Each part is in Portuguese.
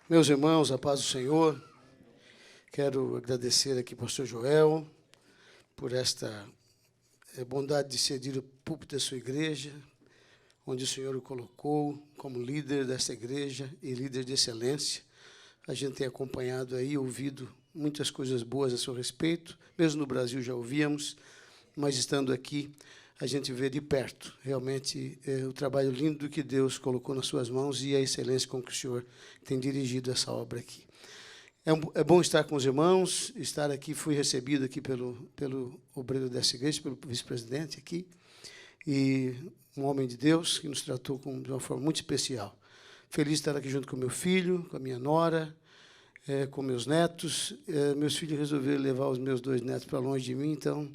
Meus irmãos, a paz do Senhor, quero agradecer aqui ao pastor Joel por esta bondade de ceder o púlpito da sua igreja, onde o Senhor o colocou como líder desta igreja e líder de excelência. A gente tem acompanhado aí, ouvido muitas coisas boas a seu respeito, mesmo no Brasil já ouvíamos, mas estando aqui, a gente vê de perto, realmente, o trabalho lindo que Deus colocou nas suas mãos e a excelência com que o Senhor tem dirigido essa obra aqui. É bom estar com os irmãos, estar aqui, fui recebido aqui pelo obreiro dessa igreja, pelo vice-presidente aqui, e um homem de Deus que nos tratou de uma forma muito especial. Feliz de estar aqui junto com meu filho, com a minha nora, com meus netos. Meus filhos resolveram levar os meus 2 netos para longe de mim, então,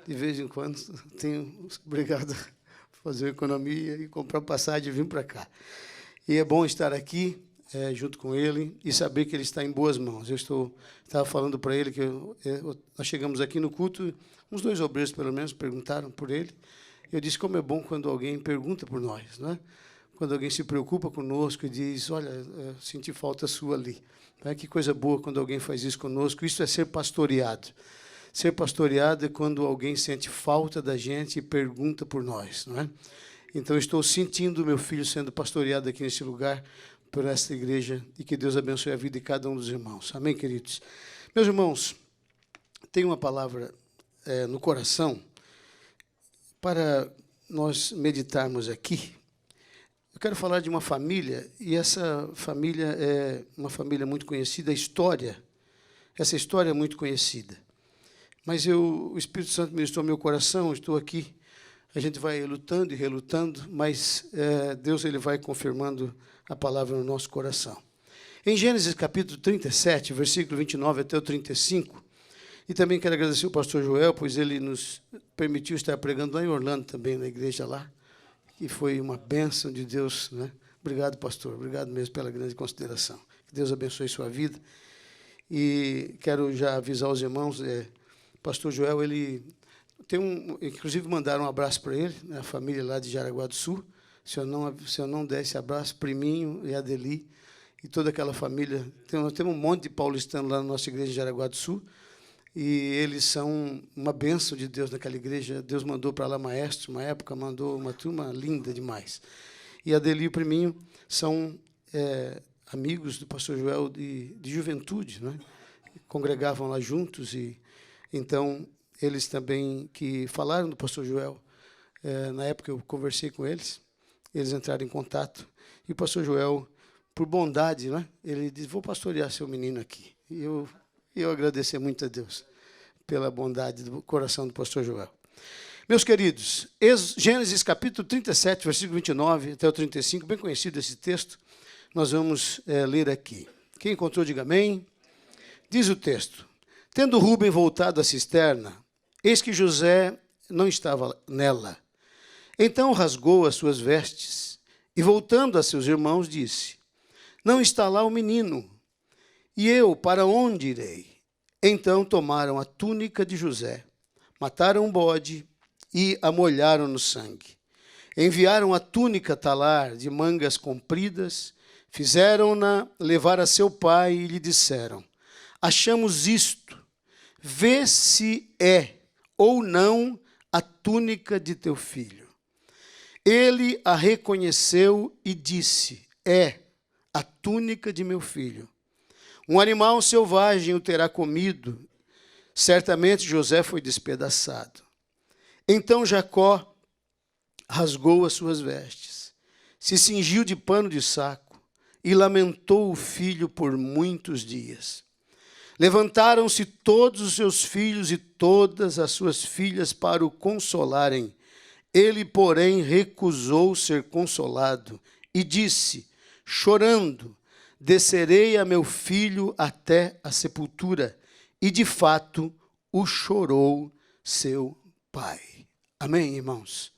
de vez em quando, tenho obrigado a fazer economia e comprar passagem e vir para cá. E é bom estar aqui junto com ele e saber que ele está em boas mãos. Eu estava falando para ele que nós chegamos aqui no culto, uns 2 obreiros, pelo menos, perguntaram por ele. Eu disse como é bom quando alguém pergunta por nós, não é? Quando alguém se preocupa conosco e diz, olha, senti falta sua ali. Que coisa boa quando alguém faz isso conosco. Isso é ser pastoreado. Ser pastoreado é quando alguém sente falta da gente e pergunta por nós, não é? Então, estou sentindo o meu filho sendo pastoreado aqui nesse lugar, por esta igreja, e que Deus abençoe a vida de cada um dos irmãos. Amém, queridos? Meus irmãos, tenho uma palavra no coração para nós meditarmos aqui. Eu quero falar de uma família, e essa família é uma família muito conhecida, essa história é muito conhecida. Mas o Espírito Santo ministrou meu coração, estou aqui, a gente vai lutando e relutando, mas Deus ele vai confirmando a palavra no nosso coração. Em Gênesis capítulo 37, versículo 29 até o 35, e também quero agradecer ao pastor Joel, pois ele nos permitiu estar pregando lá em Orlando também, na igreja lá, que foi uma bênção de Deus, né? Obrigado, pastor, obrigado mesmo pela grande consideração. Que Deus abençoe sua vida. E quero já avisar os irmãos, pastor Joel, ele tem inclusive mandaram um abraço para ele, né, a família lá de Jaraguá do Sul. Se eu não der esse abraço, Priminho e Adeli e toda aquela família, temos um monte de paulistanos lá na nossa igreja de Jaraguá do Sul, e eles são uma bênção de Deus naquela igreja. Deus mandou para lá maestro, uma época mandou uma turma linda demais. E Adeli e o Priminho são amigos do pastor Joel de juventude, né? Congregavam lá juntos, e então eles também que falaram do pastor Joel, na época eu conversei com eles entraram em contato, e o pastor Joel, por bondade, né, ele disse, vou pastorear seu menino aqui. E eu agradecer muito a Deus pela bondade do coração do pastor Joel. Meus queridos, Gênesis capítulo 37, versículo 29 até o 35, bem conhecido esse texto, nós vamos ler aqui. Quem encontrou, diga amém. Diz o texto, tendo Rúben voltado à cisterna, eis que José não estava nela. Então rasgou as suas vestes e, voltando a seus irmãos, disse, não está lá o menino, e eu para onde irei? Então tomaram a túnica de José, mataram um bode e a molharam no sangue. Enviaram a túnica talar de mangas compridas, fizeram-na levar a seu pai e lhe disseram, achamos isto, vê se é ou não a túnica de teu filho. Ele a reconheceu e disse, é a túnica de meu filho. Um animal selvagem o terá comido. Certamente José foi despedaçado. Então Jacó rasgou as suas vestes, se cingiu de pano de saco e lamentou o filho por muitos dias. Levantaram-se todos os seus filhos e todas as suas filhas para o consolarem. Ele, porém, recusou ser consolado e disse, chorando, descerei a meu filho até a sepultura. E, de fato, o chorou seu pai. Amém, irmãos?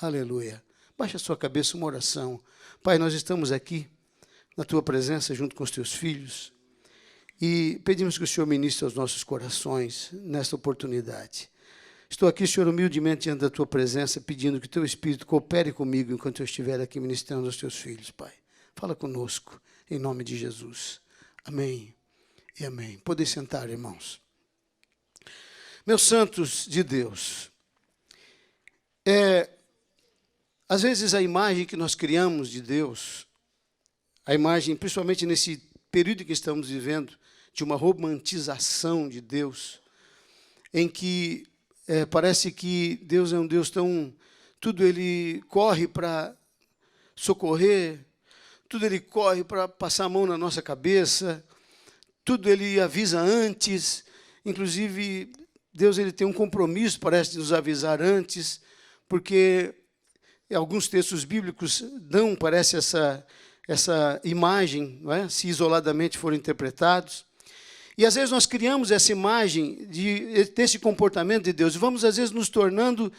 Aleluia. Baixa a sua cabeça, uma oração. Pai, nós estamos aqui na tua presença junto com os teus filhos e pedimos que o Senhor ministre aos nossos corações nesta oportunidade. Estou aqui, Senhor, humildemente diante da tua presença, pedindo que o teu Espírito coopere comigo enquanto eu estiver aqui ministrando aos teus filhos, Pai. Fala conosco, em nome de Jesus. Amém e amém. Podem sentar, irmãos. Meus santos de Deus, às vezes a imagem que nós criamos de Deus, a imagem, principalmente nesse período que estamos vivendo, de uma romantização de Deus, em que parece que Deus é um Deus tão... Tudo Ele corre para socorrer, tudo Ele corre para passar a mão na nossa cabeça, tudo Ele avisa antes, inclusive Deus Ele tem um compromisso, parece, de nos avisar antes, porque alguns textos bíblicos dão, parece, essa imagem, não é? Se isoladamente forem interpretados. E às vezes nós criamos essa imagem desse comportamento de Deus, e vamos às vezes nos tornando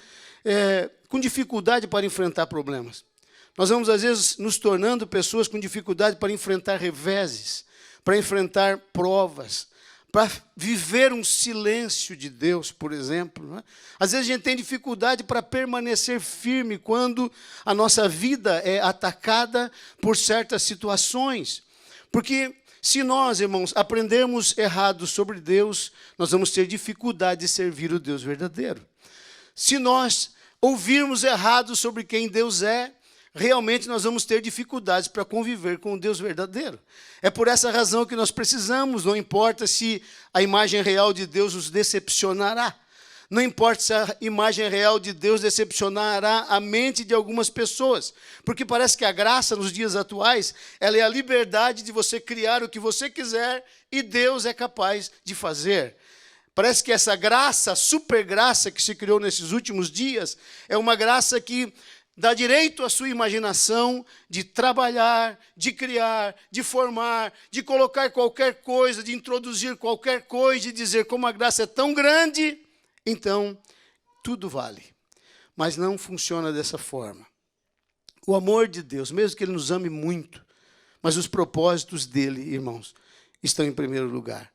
com dificuldade para enfrentar problemas. Nós vamos às vezes nos tornando pessoas com dificuldade para enfrentar reveses, para enfrentar provas, para viver um silêncio de Deus, por exemplo. Não é? Às vezes a gente tem dificuldade para permanecer firme quando a nossa vida é atacada por certas situações. Porque se nós, irmãos, aprendermos errado sobre Deus, nós vamos ter dificuldade de servir o Deus verdadeiro. Se nós ouvirmos errado sobre quem Deus é, realmente nós vamos ter dificuldades para conviver com o Deus verdadeiro. É por essa razão que nós precisamos, não importa se a imagem real de Deus nos decepcionará, não importa se a imagem real de Deus decepcionará a mente de algumas pessoas, porque parece que a graça nos dias atuais, ela é a liberdade de você criar o que você quiser e Deus é capaz de fazer. Parece que essa graça, super graça que se criou nesses últimos dias, é uma graça que dá direito à sua imaginação de trabalhar, de criar, de formar, de colocar qualquer coisa, de introduzir qualquer coisa, de dizer como a graça é tão grande, então tudo vale. Mas não funciona dessa forma. O amor de Deus, mesmo que Ele nos ame muito, mas os propósitos dEle, irmãos, estão em primeiro lugar.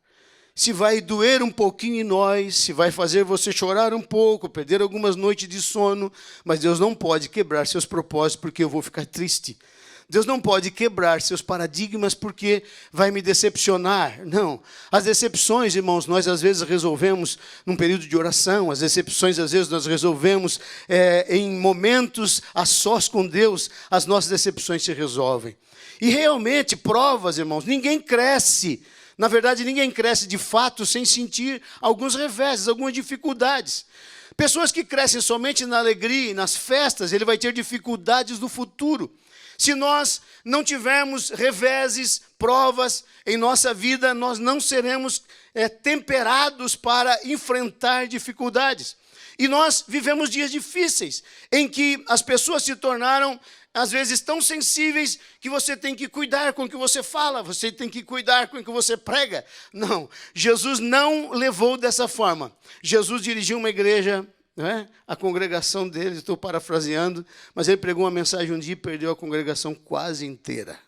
Se vai doer um pouquinho em nós, se vai fazer você chorar um pouco, perder algumas noites de sono, mas Deus não pode quebrar seus propósitos porque eu vou ficar triste. Deus não pode quebrar seus paradigmas porque vai me decepcionar. Não. As decepções, irmãos, nós às vezes resolvemos num período de oração, as decepções às vezes nós resolvemos em momentos a sós com Deus, as nossas decepções se resolvem. E realmente, provas, irmãos, ninguém cresce. Na verdade, ninguém cresce de fato sem sentir alguns reveses, algumas dificuldades. Pessoas que crescem somente na alegria e nas festas, ele vai ter dificuldades no futuro. Se nós não tivermos reveses, provas em nossa vida, nós não seremos temperados para enfrentar dificuldades. E nós vivemos dias difíceis, em que as pessoas se tornaram às vezes tão sensíveis que você tem que cuidar com o que você fala, você tem que cuidar com o que você prega. Não, Jesus não levou dessa forma. Jesus dirigiu uma igreja, né? A congregação dele, estou parafraseando, mas ele pregou uma mensagem um dia e perdeu a congregação quase inteira.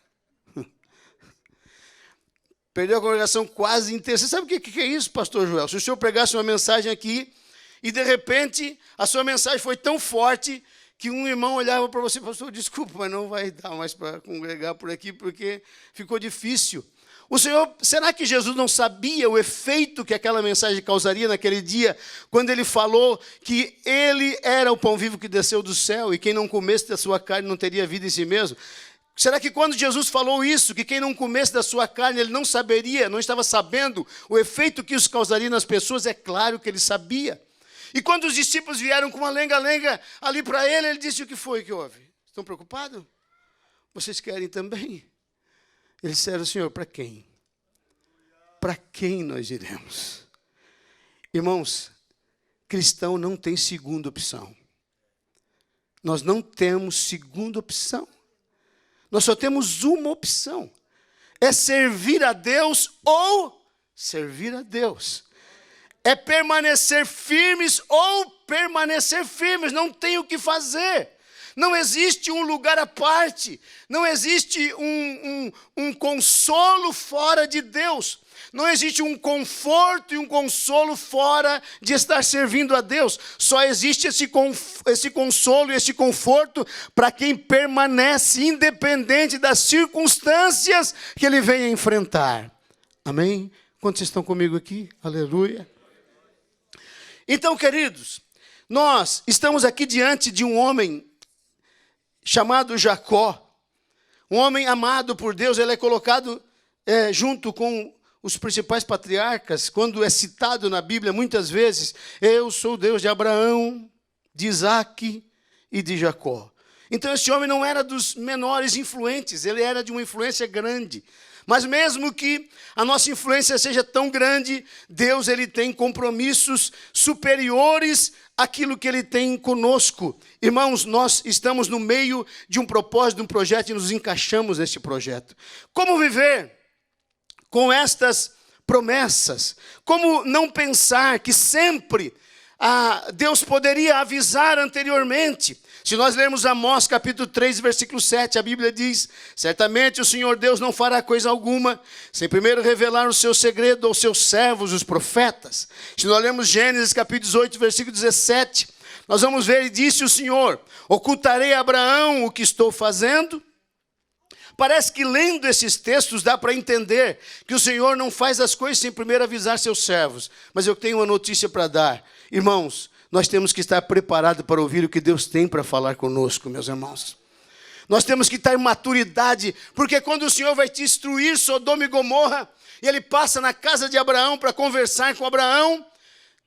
Perdeu a congregação quase inteira. Você sabe o que é isso, pastor Joel? Se o senhor pregasse uma mensagem aqui e de repente a sua mensagem foi tão forte que um irmão olhava para você e falou, pastor, desculpa, mas não vai dar mais para congregar por aqui, porque ficou difícil. O Senhor, será que Jesus não sabia o efeito que aquela mensagem causaria naquele dia, quando ele falou que ele era o pão vivo que desceu do céu, e quem não comesse da sua carne não teria vida em si mesmo? Será que quando Jesus falou isso, que quem não comesse da sua carne, ele não saberia, não estava sabendo o efeito que isso causaria nas pessoas? É claro que ele sabia. E quando os discípulos vieram com uma lenga-lenga ali para ele, ele disse, o que foi que houve? Estão preocupados? Vocês querem também? Eles disseram, Senhor, para quem? Para quem nós iremos? Irmãos, cristão não tem segunda opção. Nós não temos segunda opção. Nós só temos uma opção. É servir a Deus ou servir a Deus. É permanecer firmes ou permanecer firmes, não tem o que fazer. Não existe um lugar à parte. Não existe um consolo fora de Deus. Não existe um conforto e um consolo fora de estar servindo a Deus. Só existe esse consolo e esse conforto para quem permanece independente das circunstâncias que ele venha enfrentar. Amém? Quantos estão comigo aqui? Aleluia. Então, queridos, nós estamos aqui diante de um homem chamado Jacó. Um homem amado por Deus. Ele é colocado junto com os principais patriarcas. Quando é citado na Bíblia, muitas vezes, eu sou o Deus de Abraão, de Isaque e de Jacó. Então, esse homem não era dos menores influentes, ele era de uma influência grande. Mas mesmo que a nossa influência seja tão grande, Deus ele tem compromissos superiores àquilo que ele tem conosco. Irmãos, nós estamos no meio de um propósito, de um projeto, e nos encaixamos nesse projeto. Como viver com estas promessas? Como não pensar que sempre Deus poderia avisar anteriormente? Se nós lermos Amós capítulo 3, versículo 7, a Bíblia diz: certamente o Senhor Deus não fará coisa alguma, sem primeiro revelar o seu segredo aos seus servos, os profetas. Se nós lermos Gênesis capítulo 18, versículo 17, nós vamos ver, e disse o Senhor: ocultarei a Abraão o que estou fazendo? Parece que lendo esses textos dá para entender que o Senhor não faz as coisas sem primeiro avisar seus servos. Mas eu tenho uma notícia para dar. Irmãos, nós temos que estar preparados para ouvir o que Deus tem para falar conosco, meus irmãos. Nós temos que estar em maturidade, porque quando o Senhor vai te instruir Sodoma e Gomorra, e ele passa na casa de Abraão para conversar com Abraão,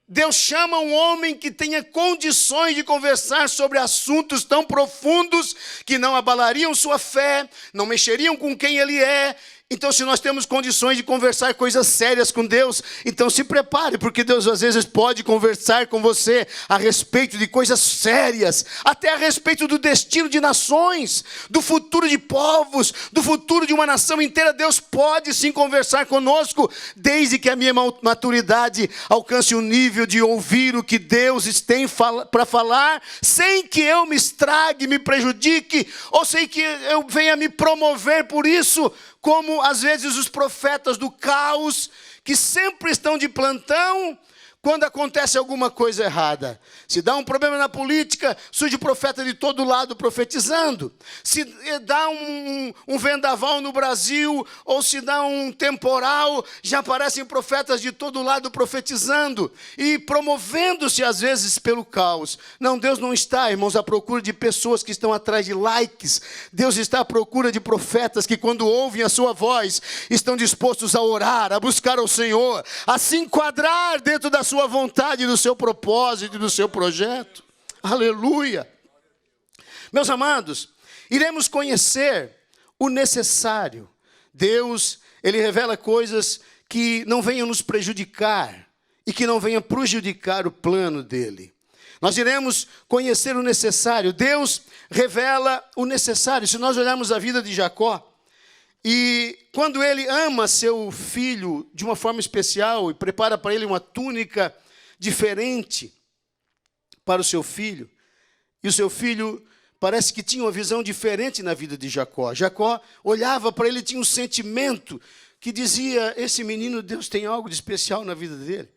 Deus chama um homem que tenha condições de conversar sobre assuntos tão profundos que não abalariam sua fé, não mexeriam com quem ele é. Então, se nós temos condições de conversar coisas sérias com Deus, então se prepare, porque Deus às vezes pode conversar com você a respeito de coisas sérias, até a respeito do destino de nações, do futuro de povos, do futuro de uma nação inteira. Deus pode sim conversar conosco, desde que a minha maturidade alcance o nível de ouvir o que Deus tem para falar, sem que eu me estrague, me prejudique, ou sem que eu venha me promover por isso, como às vezes os profetas do caos, que sempre estão de plantão quando acontece alguma coisa errada. Se dá um problema na política, surge profeta de todo lado profetizando. Se dá um vendaval no Brasil, ou se dá um temporal, já aparecem profetas de todo lado profetizando e promovendo-se às vezes pelo caos. Não, Deus não está, irmãos, à procura de pessoas que estão atrás de likes. Deus está à procura de profetas que, quando ouvem a sua voz, estão dispostos a orar, a buscar ao Senhor, a se enquadrar dentro da sua vontade, do seu propósito, do seu projeto. Aleluia. Meus amados, iremos conhecer o necessário. Deus, ele revela coisas que não venham nos prejudicar e que não venham prejudicar o plano dele. Nós iremos conhecer o necessário. Deus revela o necessário. Se nós olharmos a vida de Jacó, e quando ele ama seu filho de uma forma especial e prepara para ele uma túnica diferente para o seu filho, e o seu filho parece que tinha uma visão diferente na vida de Jacó. Jacó olhava para ele e tinha um sentimento que dizia: esse menino, Deus tem algo de especial na vida dele.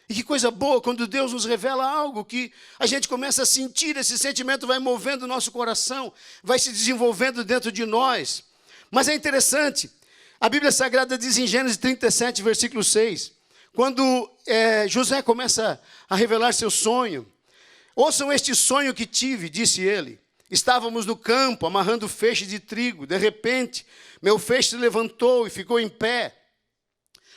E que coisa boa quando Deus nos revela algo, que a gente começa a sentir, esse sentimento vai movendo o nosso coração, vai se desenvolvendo dentro de nós. Mas é interessante, a Bíblia Sagrada diz em Gênesis 37, versículo 6, quando José começa a revelar seu sonho: ouçam este sonho que tive, disse ele. Estávamos no campo, amarrando feixes de trigo. De repente, meu feixe se levantou e ficou em pé.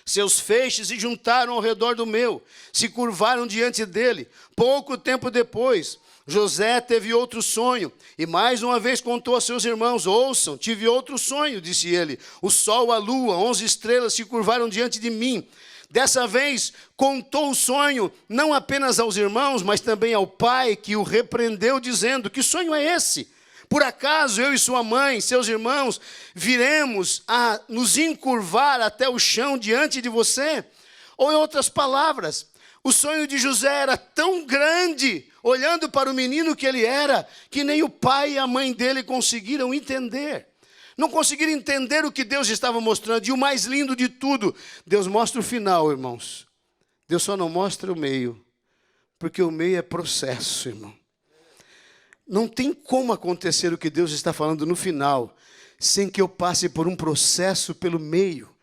Seus feixes se juntaram ao redor do meu, se curvaram diante dele. Pouco tempo depois, José teve outro sonho, e mais uma vez contou a seus irmãos: ouçam, tive outro sonho, disse ele. O sol, a lua, 11 estrelas se curvaram diante de mim. Dessa vez, contou o sonho, não apenas aos irmãos, mas também ao pai, que o repreendeu, dizendo: que sonho é esse? Por acaso eu e sua mãe, seus irmãos, viremos a nos encurvar até o chão diante de você? Ou, em outras palavras, O sonho de José era tão grande, olhando para o menino que ele era, que nem o pai e a mãe dele conseguiram entender. Não conseguiram entender o que Deus estava mostrando. E o mais lindo de tudo, Deus mostra o final, irmãos. Deus só não mostra o meio, porque o meio é processo, irmão. Não tem como acontecer o que Deus está falando no final, sem que eu passe por um processo pelo meio.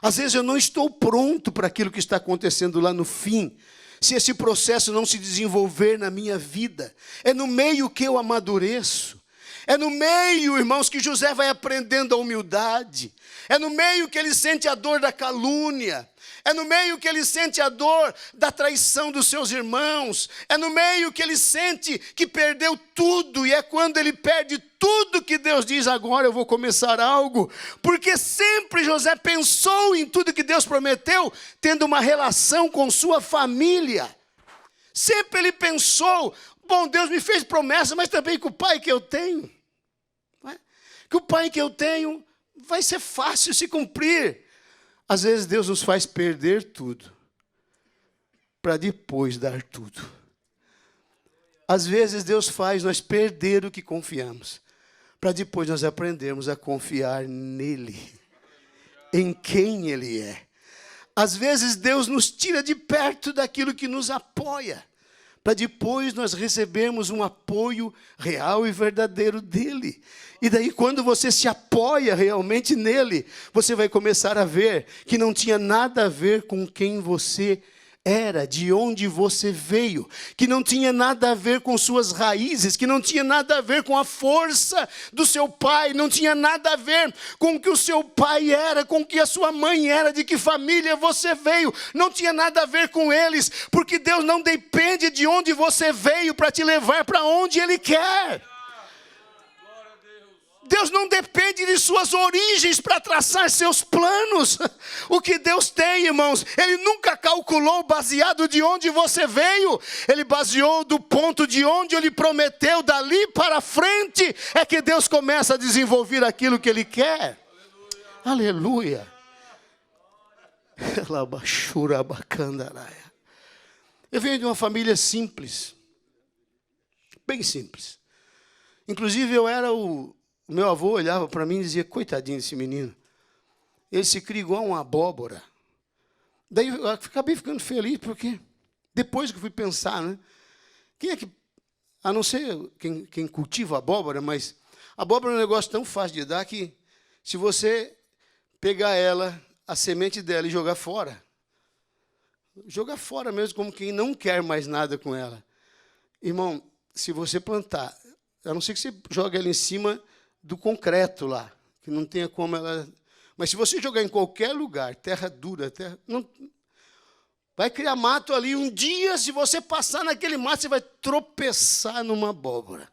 Às vezes eu não estou pronto para aquilo que está acontecendo lá no fim, se esse processo não se desenvolver na minha vida. É no meio que eu amadureço. É no meio, irmãos, que José vai aprendendo a humildade. É no meio que ele sente a dor da calúnia. É no meio que ele sente a dor da traição dos seus irmãos. É no meio que ele sente que perdeu tudo. E é quando ele perde tudo que Deus diz: agora eu vou começar algo. Porque sempre José pensou em tudo que Deus prometeu, tendo uma relação com sua família. Sempre ele pensou: bom, Deus me fez promessa, mas também com o pai que eu tenho. Que o pai que eu tenho vai ser fácil se cumprir. Às vezes Deus nos faz perder tudo, para depois dar tudo. Às vezes Deus faz nós perder o que confiamos, para depois nós aprendermos a confiar nele, em quem ele é. Às vezes Deus nos tira de perto daquilo que nos apoia, para depois nós recebermos um apoio real e verdadeiro dele. E daí, quando você se apoia realmente nele, você vai começar a ver que não tinha nada a ver com quem você era, de onde você veio, que não tinha nada a ver com suas raízes, que não tinha nada a ver com a força do seu pai, não tinha nada a ver com o que o seu pai era, com o que a sua mãe era, de que família você veio, não tinha nada a ver com eles, porque Deus não depende de onde você veio para te levar para onde Ele quer. Deus não depende de suas origens para traçar seus planos. O que Deus tem, irmãos, Ele nunca calculou baseado de onde você veio. Ele baseou do ponto de onde Ele prometeu, dali para frente, é que Deus começa a desenvolver aquilo que Ele quer. Aleluia. Eu venho de uma família simples, bem simples. Inclusive eu era o meu avô olhava para mim e dizia: coitadinho desse menino, ele se cria igual uma abóbora. Daí eu acabei ficando feliz, porque depois que eu fui pensar, né? Quem é que, a não ser quem cultiva abóbora, mas abóbora é um negócio tão fácil de dar que se você pegar ela, a semente dela e jogar fora mesmo, como quem não quer mais nada com ela. Irmão, se você plantar, a não ser que você jogue ela em cima do concreto lá, que não tenha como ela... Mas se você jogar em qualquer lugar, terra dura, não, vai criar mato ali. Um dia, se você passar naquele mato, você vai tropeçar numa abóbora.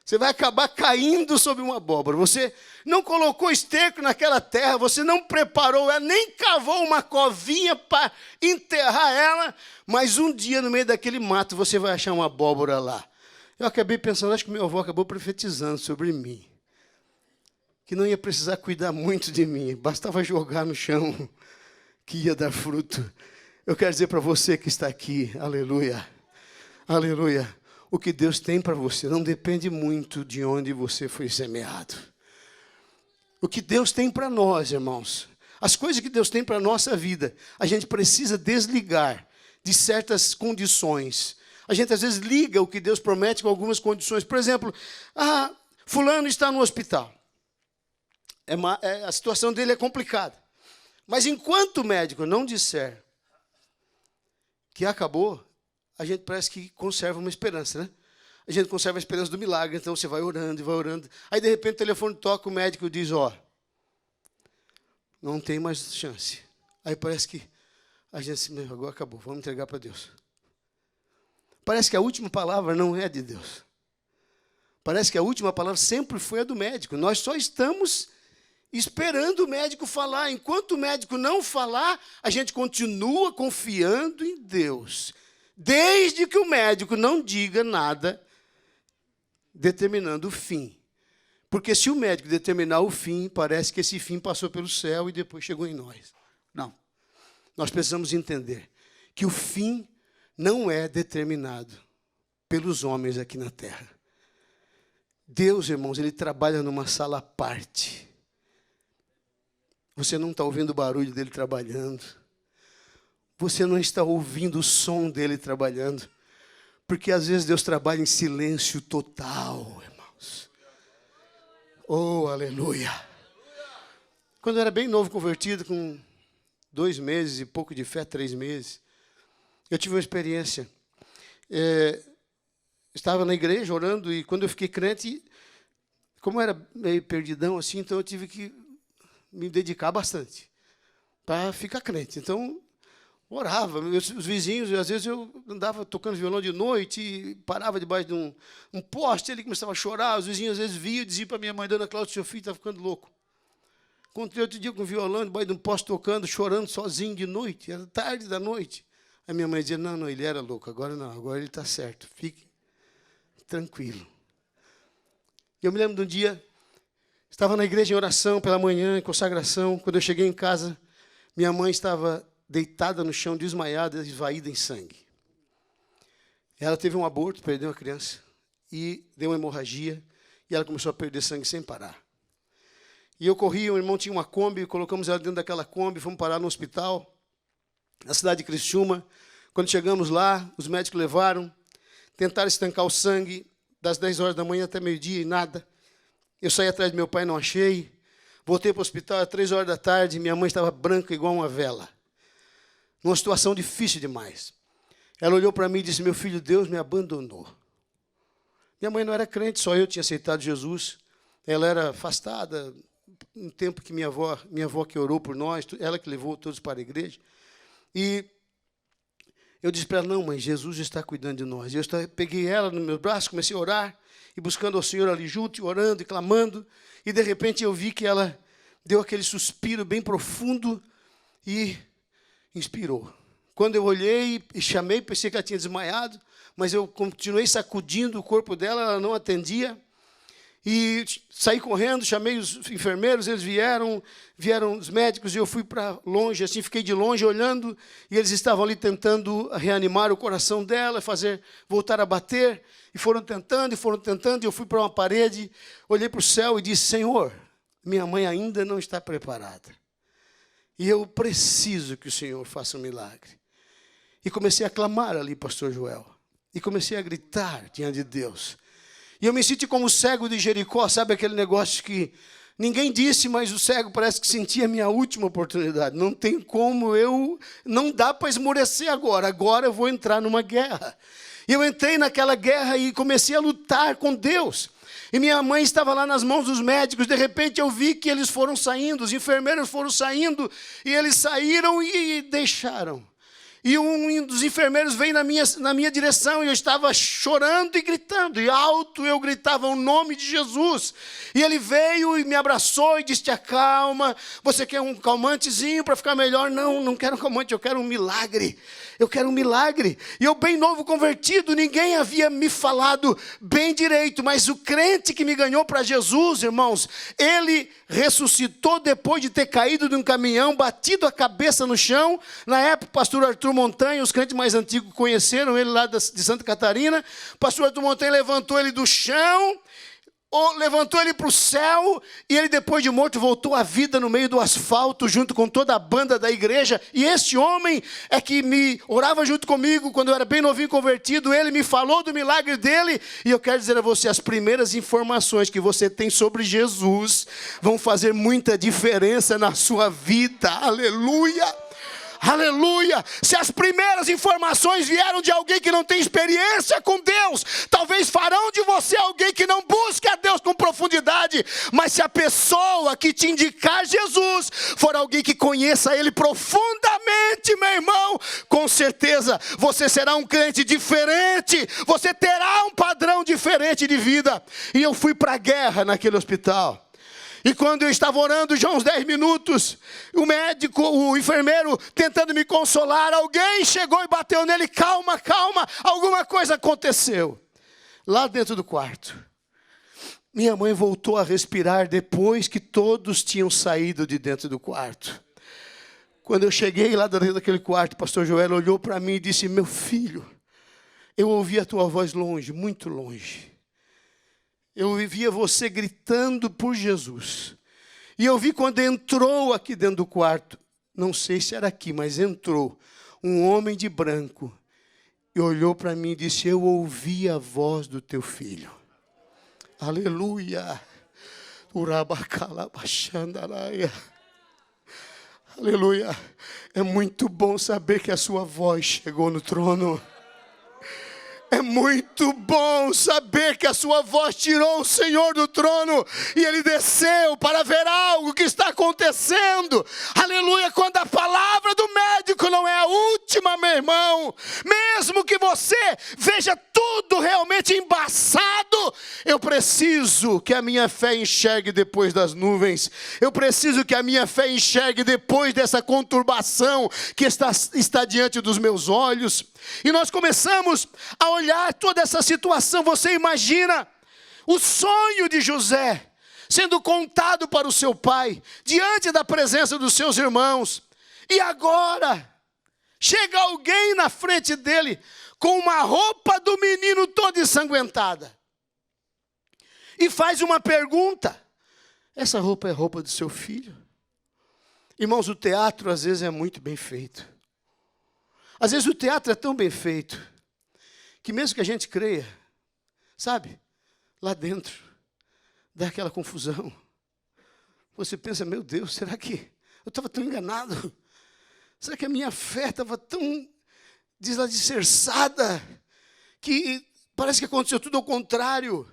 Você vai acabar caindo sobre uma abóbora. Você não colocou esterco naquela terra, você não preparou ela, nem cavou uma covinha para enterrar ela, mas um dia, no meio daquele mato, você vai achar uma abóbora lá. Eu acabei pensando, acho que meu avô acabou profetizando sobre mim, que não ia precisar cuidar muito de mim, bastava jogar no chão, que ia dar fruto. Eu quero dizer para você que está aqui, aleluia, aleluia, o que Deus tem para você não depende muito de onde você foi semeado. O que Deus tem para nós, irmãos, as coisas que Deus tem para a nossa vida, a gente precisa desligar de certas condições. A gente às vezes liga o que Deus promete com algumas condições. Por exemplo, fulano está no hospital. A situação dele é complicada. Mas enquanto o médico não disser que acabou, a gente parece que conserva uma esperança, né? A gente conserva a esperança do milagre, então você vai orando e vai orando. Aí, de repente, o telefone toca, o médico diz, não tem mais chance. Aí parece que a gente, agora acabou, vamos entregar para Deus. Parece que a última palavra não é de Deus. Parece que a última palavra sempre foi a do médico. Nós só estamos esperando o médico falar. Enquanto o médico não falar, a gente continua confiando em Deus. Desde que o médico não diga nada determinando o fim. Porque se o médico determinar o fim, parece que esse fim passou pelo céu e depois chegou em nós. Não. nós precisamos entender que o fim não é determinado pelos homens aqui na terra. Deus, irmãos, Ele trabalha numa sala à parte. Você não está ouvindo o barulho dele trabalhando. Você não está ouvindo o som dele trabalhando. Porque às vezes Deus trabalha em silêncio total, irmãos. Oh, aleluia. Quando eu era bem novo convertido, com 2 meses e pouco de fé, 3 meses, eu tive uma experiência. Estava na igreja orando e quando eu fiquei crente, como eu era meio perdidão assim, então eu tive que me dedicar bastante para ficar crente. Então, orava. Os vizinhos, às vezes eu andava tocando violão de noite e parava debaixo de um poste, ele começava a chorar. Os vizinhos às vezes viam e diziam para minha mãe: Dona Cláudia, seu filho está ficando louco. Encontrei outro dia com um violão debaixo de um poste tocando, chorando sozinho de noite, era tarde da noite. Aí minha mãe dizia: não, ele era louco, agora não, agora ele está certo, fique tranquilo. Eu me lembro de um dia, estava na igreja em oração pela manhã, em consagração. Quando eu cheguei em casa, minha mãe estava deitada no chão, desmaiada, esvaída em sangue. Ela teve um aborto, perdeu uma criança, e deu uma hemorragia, e ela começou a perder sangue sem parar. E eu corri, o irmão tinha uma Kombi, colocamos ela dentro daquela Kombi, fomos parar no hospital, na cidade de Criciúma. Quando chegamos lá, os médicos levaram, tentaram estancar o sangue, das 10 horas da manhã até meio-dia e nada. Eu saí atrás do meu pai, não achei. Voltei para o hospital, às 3 horas da tarde, minha mãe estava branca igual uma vela. Numa situação difícil demais. Ela olhou para mim e disse: meu filho, Deus me abandonou. Minha mãe não era crente, só eu tinha aceitado Jesus. Ela era afastada, um tempo que minha avó que orou por nós, ela que levou todos para a igreja. E eu disse para ela: não, mãe, Jesus está cuidando de nós. E eu peguei ela no meu braço, comecei a orar, e buscando ao Senhor ali junto, e orando e clamando. E de repente eu vi que ela deu aquele suspiro bem profundo e inspirou. Quando eu olhei e chamei, pensei que ela tinha desmaiado, mas eu continuei sacudindo o corpo dela, ela não atendia. E saí correndo, chamei os enfermeiros, eles vieram os médicos, e eu fui para longe, assim, fiquei de longe olhando, e eles estavam ali tentando reanimar o coração dela, voltar a bater, e foram tentando, e eu fui para uma parede, olhei para o céu e disse: Senhor, minha mãe ainda não está preparada, e eu preciso que o Senhor faça um milagre. E comecei a clamar ali, pastor Joel, e comecei a gritar diante de Deus. E eu me senti como o cego de Jericó, sabe aquele negócio que ninguém disse, mas o cego parece que sentia a minha última oportunidade. Não tem como não dá para esmorecer agora eu vou entrar numa guerra. E eu entrei naquela guerra e comecei a lutar com Deus. E minha mãe estava lá nas mãos dos médicos, de repente eu vi que eles foram saindo, os enfermeiros foram saindo, e eles saíram e deixaram. E um dos enfermeiros veio na minha direção, e eu estava chorando e gritando, e alto eu gritava o nome de Jesus. E ele veio e me abraçou e disse: acalma, você quer um calmantezinho para ficar melhor? Não, não quero um calmante, eu quero um milagre. Eu quero um milagre. E eu, bem novo convertido, ninguém havia me falado bem direito, mas o crente que me ganhou para Jesus, irmãos, ele ressuscitou depois de ter caído de um caminhão, batido a cabeça no chão. Na época, o pastor Arthur Montanha, os crentes mais antigos conheceram ele lá de Santa Catarina. O pastor Arthur Montanha levantou ele do chão, levantou ele para o céu, e ele, depois de morto, voltou à vida no meio do asfalto, junto com toda a banda da igreja. E este homem é que me orava junto comigo, quando eu era bem novinho convertido. Ele me falou do milagre dele, e eu quero dizer a você, as primeiras informações que você tem sobre Jesus vão fazer muita diferença na sua vida. Aleluia! Aleluia! Se as primeiras informações vieram de alguém que não tem experiência com Deus, talvez farão de você alguém que não busca a Deus com profundidade. Mas se a pessoa que te indicar Jesus for alguém que conheça Ele profundamente, meu irmão, com certeza você será um crente diferente. Você terá um padrão diferente de vida. E eu fui para a guerra naquele hospital. E quando eu estava orando já uns 10 minutos, o médico, o enfermeiro, tentando me consolar, alguém chegou e bateu nele: calma, calma, alguma coisa aconteceu. Lá dentro do quarto, minha mãe voltou a respirar depois que todos tinham saído de dentro do quarto. Quando eu cheguei lá dentro daquele quarto, o pastor Joel olhou para mim e disse: meu filho, eu ouvi a tua voz longe, muito longe. Eu ouvia você gritando por Jesus. E eu vi quando entrou aqui dentro do quarto, não sei se era aqui, mas entrou um homem de branco e olhou para mim e disse: eu ouvi a voz do teu filho. Aleluia. Urabacalabachandaraia. Aleluia. É muito bom saber que a sua voz chegou no trono. É muito bom saber que a sua voz tirou o Senhor do trono e Ele desceu para ver algo que está acontecendo. Aleluia, quando a palavra do médico não é a última, meu irmão, mesmo que você veja tudo realmente embaçado, eu preciso que a minha fé enxergue depois das nuvens. Eu preciso que a minha fé enxergue depois dessa conturbação que está diante dos meus olhos. E nós começamos a olhar toda essa situação. Você imagina o sonho de José sendo contado para o seu pai, diante da presença dos seus irmãos. E agora, chega alguém na frente dele, com uma roupa do menino toda ensanguentada. E faz uma pergunta: essa roupa é roupa do seu filho? Irmãos, o teatro às vezes é muito bem feito. Às vezes o teatro é tão bem feito, que mesmo que a gente creia, sabe, lá dentro, dá aquela confusão. Você pensa: meu Deus, será que eu estava tão enganado? Será que a minha fé estava tão desalicerçada, que parece que aconteceu tudo ao contrário?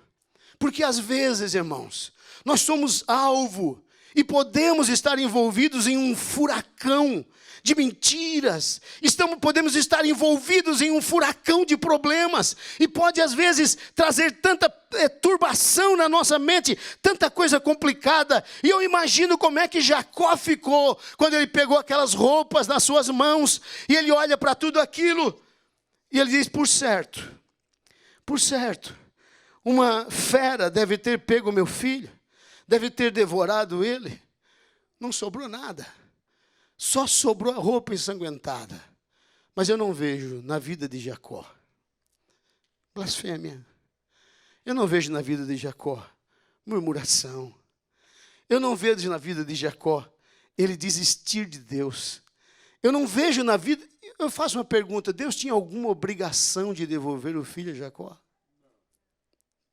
Porque às vezes, irmãos, nós somos alvo e podemos estar envolvidos em um furacão de mentiras, podemos estar envolvidos em um furacão de problemas, e pode às vezes trazer tanta turbação na nossa mente, tanta coisa complicada. E eu imagino como é que Jacó ficou, quando ele pegou aquelas roupas nas suas mãos, e ele olha para tudo aquilo, e ele diz: por certo, uma fera deve ter pego meu filho, deve ter devorado ele. Não sobrou nada. Só sobrou a roupa ensanguentada. Mas eu não vejo na vida de Jacó blasfêmia. Eu não vejo na vida de Jacó murmuração. Eu não vejo na vida de Jacó ele desistir de Deus. Eu não vejo na vida... Eu faço uma pergunta: Deus tinha alguma obrigação de devolver o filho a Jacó?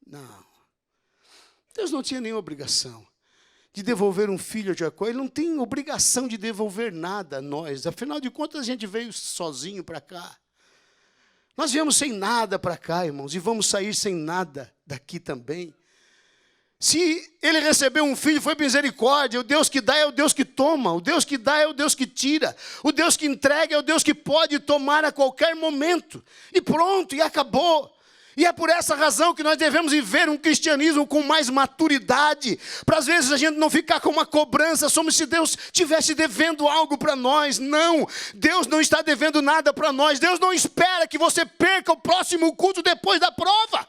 Não. Deus não tinha nenhuma obrigação de devolver um filho a Jacó. Ele não tem obrigação de devolver nada a nós. Afinal de contas, a gente veio sozinho para cá. Nós viemos sem nada para cá, irmãos, e vamos sair sem nada daqui também. Se ele recebeu um filho, foi misericórdia. O Deus que dá é o Deus que toma. O Deus que dá é o Deus que tira. O Deus que entrega é o Deus que pode tomar a qualquer momento. E pronto, e acabou. E é por essa razão que nós devemos viver um cristianismo com mais maturidade, para às vezes a gente não ficar com uma cobrança, como se Deus estivesse devendo algo para nós. Não, Deus não está devendo nada para nós. Deus não espera que você perca o próximo culto depois da prova.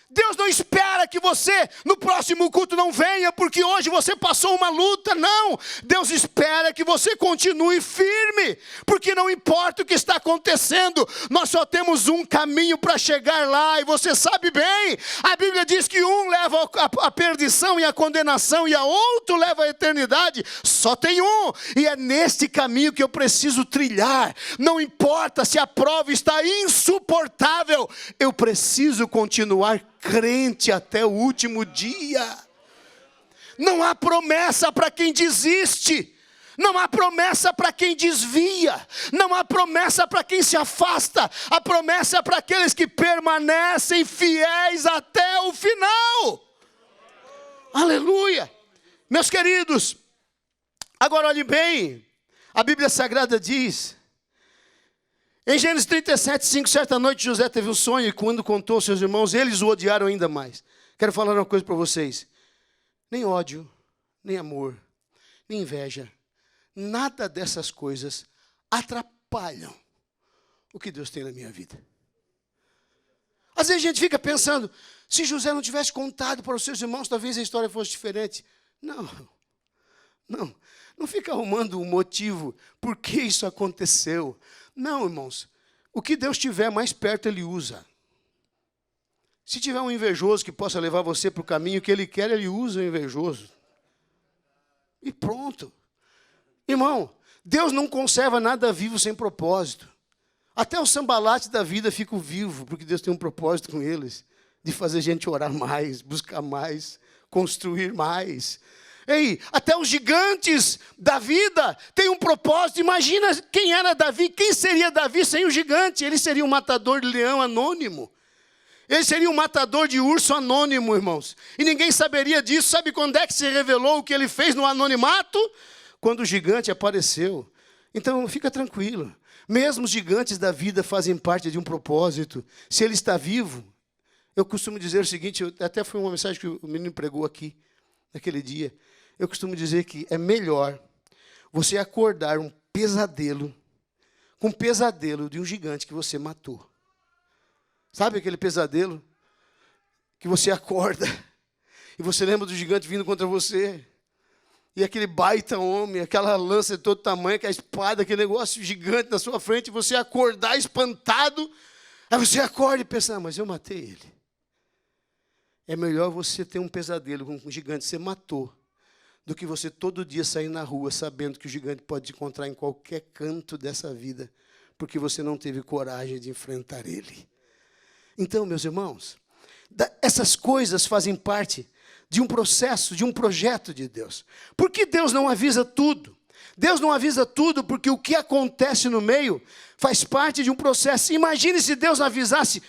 Deus não espera que você no próximo culto não venha porque hoje você passou uma luta. Não, Deus espera que você continue firme, porque não importa o que está acontecendo, nós só temos um caminho para chegar lá, e você sabe bem, a Bíblia diz que um leva a perdição e a condenação, e a outro leva a eternidade. Só tem um, e é neste caminho que eu preciso trilhar. Não importa se a prova está insuportável, eu preciso continuar crente até o último dia. Não há promessa para quem desiste. Não há promessa para quem desvia. Não há promessa para quem se afasta. A promessa é para aqueles que permanecem fiéis até o final. Aleluia. Meus queridos, agora olhem bem. A Bíblia Sagrada diz... Em Gênesis 37:5, certa noite José teve um sonho, e quando contou aos seus irmãos, eles o odiaram ainda mais. Quero falar uma coisa para vocês. Nem ódio, nem amor, nem inveja, nada dessas coisas atrapalham o que Deus tem na minha vida. Às vezes a gente fica pensando, se José não tivesse contado para os seus irmãos, talvez a história fosse diferente. Não. Não fica arrumando um motivo por que isso aconteceu. Não, irmãos. O que Deus tiver mais perto, Ele usa. Se tiver um invejoso que possa levar você para o caminho que Ele quer, Ele usa o invejoso. E pronto. Irmão, Deus não conserva nada vivo sem propósito. Até os sambalates da vida ficam vivos, porque Deus tem um propósito com eles. De fazer a gente orar mais, buscar mais, construir mais. Ei, até os gigantes da vida têm um propósito. Imagina quem era Davi, quem seria Davi sem o gigante? Ele seria um matador de leão anônimo. Ele seria um matador de urso anônimo, irmãos. E ninguém saberia disso. Sabe quando é que se revelou o que ele fez no anonimato? Quando o gigante apareceu. Então, fica tranquilo. Mesmo os gigantes da vida fazem parte de um propósito. Se ele está vivo, eu costumo dizer o seguinte, até foi uma mensagem que o menino pregou aqui, naquele dia. Eu costumo dizer que é melhor você acordar com um pesadelo de um gigante que você matou. Sabe aquele pesadelo que você acorda e você lembra do gigante vindo contra você? E aquele baita homem, aquela lança de todo tamanho, aquela espada, aquele negócio gigante na sua frente, e você acordar espantado, aí você acorda e pensa, mas eu matei ele. É melhor você ter um pesadelo com um gigante que você matou, do que você todo dia sair na rua sabendo que o gigante pode te encontrar em qualquer canto dessa vida, porque você não teve coragem de enfrentar ele. Então, meus irmãos, essas coisas fazem parte de um processo, de um projeto de Deus. Por que Deus não avisa tudo? Deus não avisa tudo porque o que acontece no meio faz parte de um processo. Imagine se Deus avisasse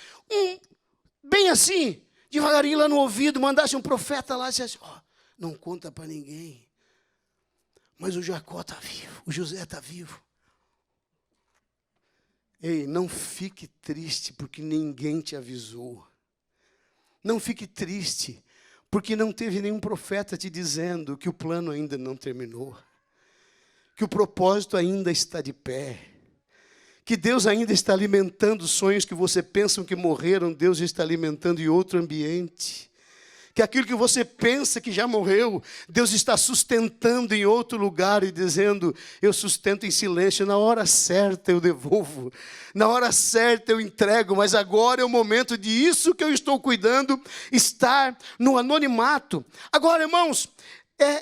bem assim, devagarinho lá no ouvido, mandasse um profeta lá e dissesse, não conta para ninguém, mas o Jacó está vivo, o José está vivo. Ei, não fique triste porque ninguém te avisou. Não fique triste porque não teve nenhum profeta te dizendo que o plano ainda não terminou, que o propósito ainda está de pé, que Deus ainda está alimentando os sonhos que você pensa que morreram, Deus está alimentando em outro ambiente. Que aquilo que você pensa que já morreu, Deus está sustentando em outro lugar e dizendo, eu sustento em silêncio, na hora certa eu devolvo, na hora certa eu entrego, mas agora é o momento de isso que eu estou cuidando, estar no anonimato. Agora, irmãos,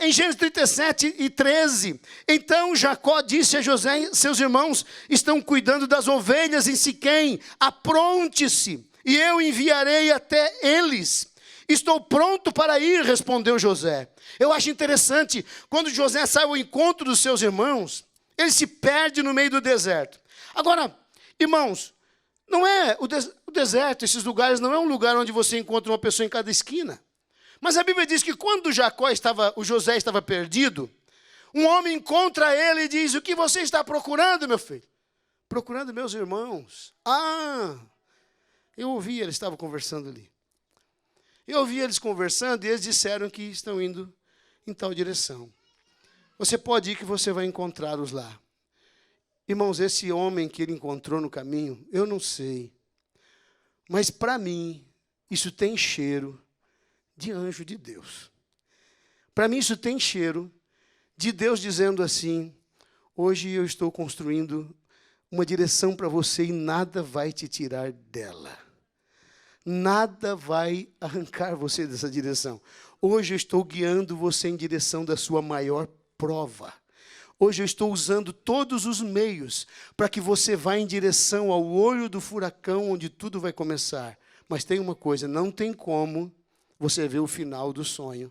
em Gênesis 37 e 13, então Jacó disse a José, seus irmãos estão cuidando das ovelhas em Siquém, apronte-se, e eu enviarei até eles. Estou pronto para ir, respondeu José. Eu acho interessante, quando José sai ao encontro dos seus irmãos, ele se perde no meio do deserto. Agora, irmãos, não é o deserto, esses lugares não é um lugar onde você encontra uma pessoa em cada esquina. Mas a Bíblia diz que quando o José estava perdido, um homem encontra ele e diz, o que você está procurando, meu filho? Procurando meus irmãos. Eu ouvi, eles estavam conversando ali. Eu ouvi eles conversando e eles disseram que estão indo em tal direção. Você pode ir que você vai encontrá-los lá. Irmãos, esse homem que ele encontrou no caminho, eu não sei. Mas para mim, isso tem cheiro de anjo de Deus. Para mim isso tem cheiro de Deus dizendo assim, hoje eu estou construindo uma direção para você e nada vai te tirar dela. Nada vai arrancar você dessa direção. Hoje eu estou guiando você em direção da sua maior prova. Hoje eu estou usando todos os meios para que você vá em direção ao olho do furacão onde tudo vai começar. Mas tem uma coisa, não tem como você ver o final do sonho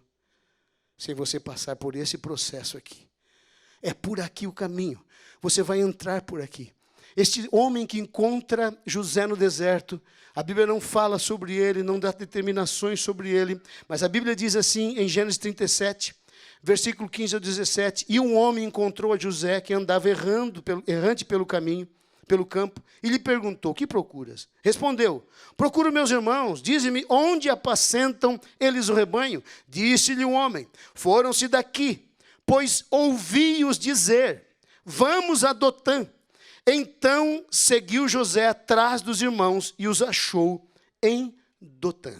sem você passar por esse processo aqui. É por aqui o caminho. Você vai entrar por aqui. Este homem que encontra José no deserto, a Bíblia não fala sobre ele, não dá determinações sobre ele, mas a Bíblia diz assim em Gênesis 37, versículo 15 ao 17, e um homem encontrou a José que andava errante pelo caminho, pelo campo, e lhe perguntou, o que procuras? Respondeu, procuro meus irmãos, dize-me onde apacentam eles o rebanho? Disse-lhe o homem, foram-se daqui, pois ouvi-os dizer, vamos a Dotã. Então seguiu José atrás dos irmãos e os achou em Dotã.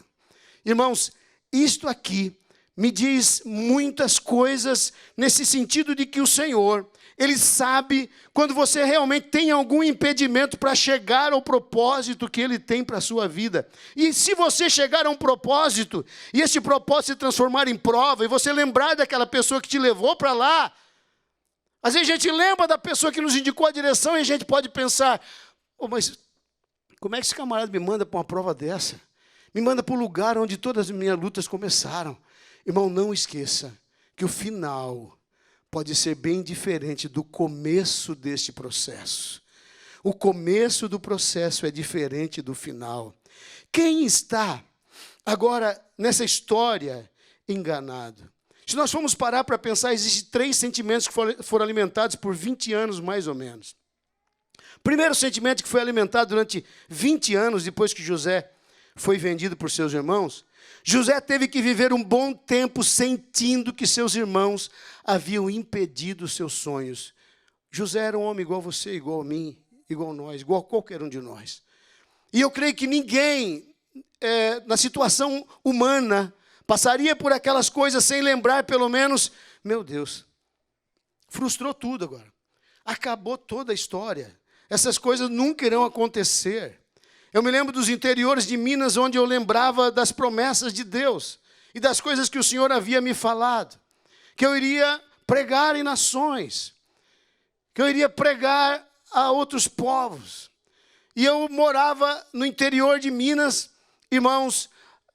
Irmãos, isto aqui me diz muitas coisas nesse sentido de que o Senhor, Ele sabe quando você realmente tem algum impedimento para chegar ao propósito que Ele tem para a sua vida. E se você chegar a um propósito, e esse propósito se transformar em prova, e você lembrar daquela pessoa que te levou para lá, às vezes a gente lembra da pessoa que nos indicou a direção e a gente pode pensar, mas como é que esse camarada me manda para uma prova dessa? Me manda para o lugar onde todas as minhas lutas começaram. Irmão, não esqueça que o final pode ser bem diferente do começo deste processo. O começo do processo é diferente do final. Quem está agora nessa história enganado? Se nós formos parar para pensar, existem 3 sentimentos que foram alimentados por 20 anos, mais ou menos. Primeiro sentimento que foi alimentado durante 20 anos, depois que José foi vendido por seus irmãos, José teve que viver um bom tempo sentindo que seus irmãos haviam impedido os seus sonhos. José era um homem igual a você, igual a mim, igual a nós, igual a qualquer um de nós. E eu creio que ninguém, na situação humana, passaria por aquelas coisas sem lembrar, pelo menos, meu Deus, frustrou tudo agora. Acabou toda a história. Essas coisas nunca irão acontecer. Eu me lembro dos interiores de Minas, onde eu lembrava das promessas de Deus e das coisas que o Senhor havia me falado. Que eu iria pregar em nações, que eu iria pregar a outros povos. E eu morava no interior de Minas, irmãos,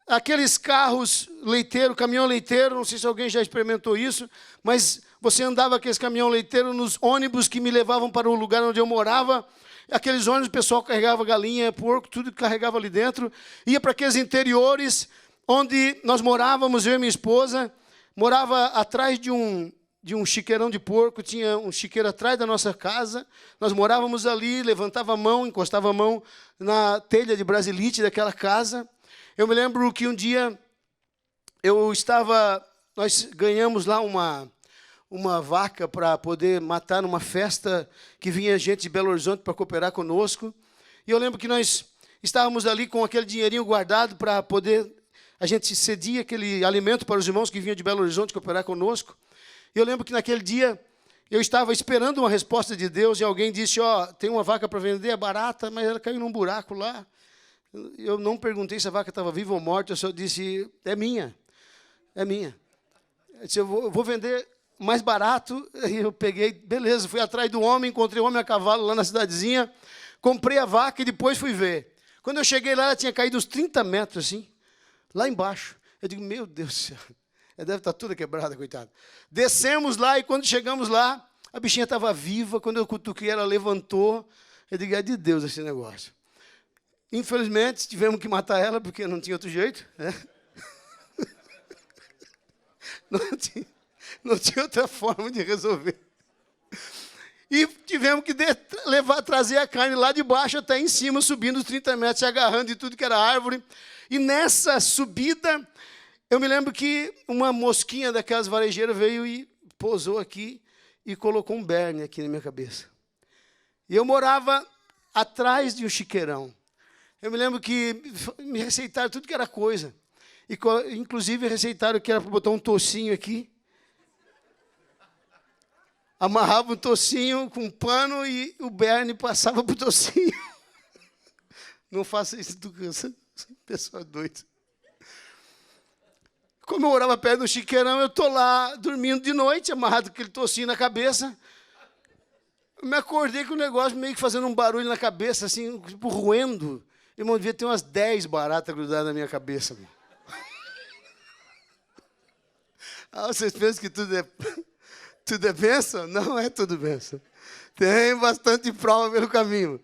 aqueles carros leiteiro, caminhão leiteiro, não sei se alguém já experimentou isso, mas você andava aqueles caminhão leiteiro nos ônibus que me levavam para o lugar onde eu morava. Aqueles ônibus, o pessoal carregava galinha, porco, tudo que carregava ali dentro. Ia para aqueles interiores onde nós morávamos, eu e minha esposa. Morava atrás de um chiqueirão de porco, tinha um chiqueiro atrás da nossa casa. Nós morávamos ali, levantava a mão, encostava a mão na telha de brasilite daquela casa. Eu me lembro que um dia nós ganhamos lá uma vaca para poder matar numa festa que vinha gente de Belo Horizonte para cooperar conosco. E eu lembro que nós estávamos ali com aquele dinheirinho guardado para poder... A gente cedia aquele alimento para os irmãos que vinham de Belo Horizonte cooperar conosco. E eu lembro que naquele dia eu estava esperando uma resposta de Deus e alguém disse, tem uma vaca para vender, é barata, mas ela caiu num buraco lá. Eu não perguntei se a vaca estava viva ou morta, eu só disse, é minha. Eu disse, eu vou vender mais barato. E eu peguei, beleza, fui atrás do homem, encontrei o homem a cavalo lá na cidadezinha, comprei a vaca e depois fui ver. Quando eu cheguei lá, ela tinha caído uns 30 metros, assim, lá embaixo. Eu digo, meu Deus do céu, ela deve estar toda quebrada, coitada. Descemos lá e quando chegamos lá, a bichinha estava viva. Quando eu cutuquei, ela levantou. Eu digo, é de Deus esse negócio. Infelizmente, tivemos que matar ela, porque não tinha outro jeito, né? Não tinha outra forma de resolver. E tivemos que trazer a carne lá de baixo até em cima, subindo os 30 metros, se agarrando de tudo que era árvore. E nessa subida, eu me lembro que uma mosquinha daquelas varejeiras veio e pousou aqui e colocou um berne aqui na minha cabeça. E eu morava atrás de um chiqueirão. Eu me lembro que me receitaram tudo que era coisa. E, inclusive, receitaram que era para botar um tocinho aqui. Amarrava um tocinho com um pano e o berne passava para o tocinho. Não faça isso, tu cansa. Pessoa doida. Como eu morava perto do chiqueirão, eu estou lá dormindo de noite, amarrado com aquele tocinho na cabeça. Eu me acordei com o negócio meio que fazendo um barulho na cabeça, assim, tipo, roendo. Irmão, devia ter umas 10 baratas grudadas na minha cabeça. Vocês pensam que tudo é bênção? Não é tudo bênção. Tem bastante prova pelo caminho.